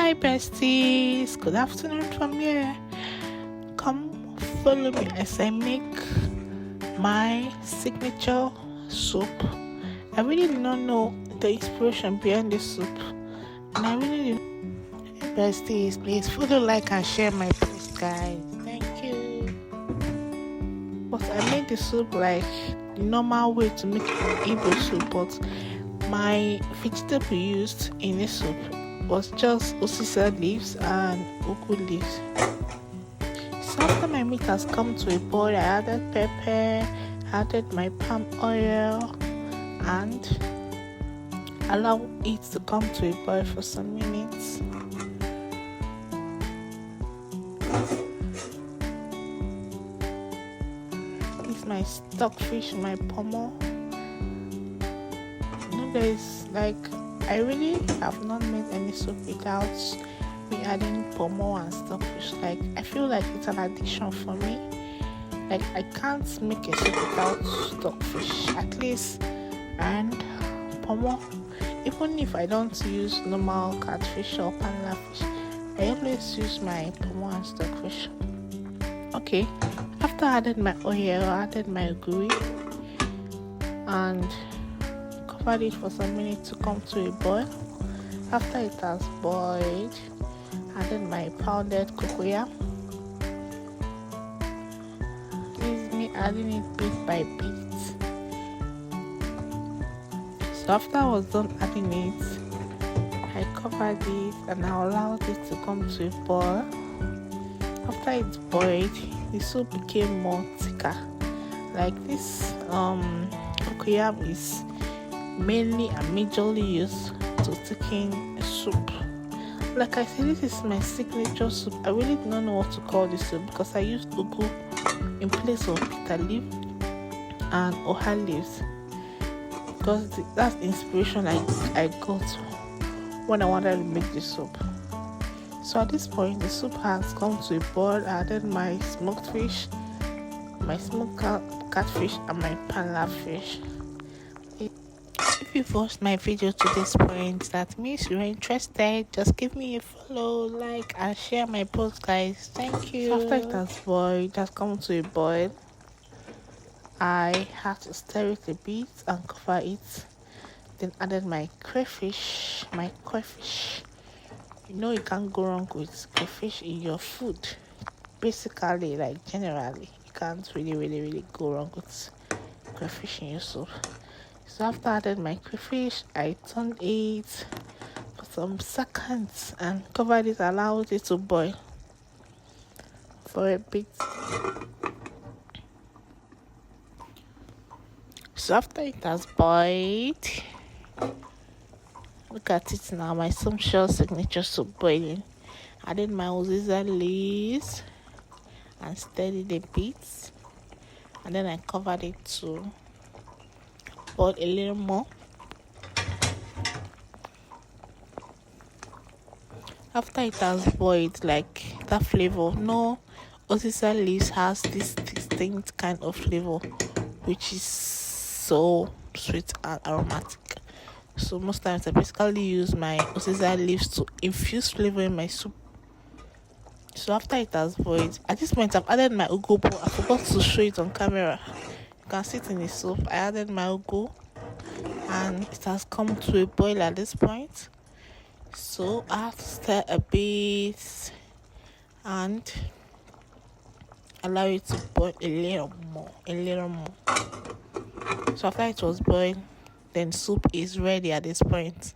Hi besties, good afternoon from here. Come follow me as I make my signature soup. I really did not know the inspiration behind this soup, and I really didn't. Hey besties, please follow, like, and share my post, guys. Thank you. But I made the soup like the normal way to make Igbo soup, but my vegetable used in this soup was just osisa leaves and ugu leaves. So after my meat has come to a boil, I added pepper, added my palm oil, and allow it to come to a boil for some minutes. This is my stockfish, my pomo. There's I really have not made any soup without me adding pomo and stockfish. I feel like it's an addiction for me. I can't make a soup without stockfish at least, and pomo. Even if I don't use normal catfish or panla fish, I always use my pomo and stockfish. Okay, after I added my oil, I added my guri and covered it for some minutes to come to a boil. After it has boiled, added my pounded cocoyam. This is me adding it bit by bit. So after I was done adding it, I covered it and I allowed it to come to a boil. After it boiled, the soup became more thicker. This cocoyam is mainly and majorly used to thicken a soup. Like I said, this is my signature soup. I really do not know what to call this soup because I used ugu in place of bitter leaf and oha leaves, because that's the inspiration I got when I wanted to make this soup. So at this point, the soup has come to a boil. I added my smoked fish, my smoked catfish, and my panla fish. If you've watched my video to this point, that means you're interested. Just give me a follow, like, and share my post, guys. Thank you. So after it has boiled, it has come to a boil, I had to stir it a bit and cover it. Then added my crayfish. You can't go wrong with crayfish in your food. Basically, generally, you can't really go wrong with crayfish in your soup. So after I added my crayfish, I turned it for some seconds and covered it, allowed it to boil for a bit. So after it has boiled, look at it now, my sumptuous signature soup boiling. I added my uziza leaves and stirred it a bit, and then I covered it to boil a little more. After it has boiled, that flavor, no uziza leaves has this distinct kind of flavor which is so sweet and aromatic. So most times I basically use my uziza leaves to infuse flavor in my soup. So after it has boiled, at this point I've added my ugu, but I forgot to show it on camera. You can see it in the soup. I added my ugu and it has come to a boil at this point. So I have to stir a bit and allow it to boil a little more. So after it was boiled, then soup is ready at this point.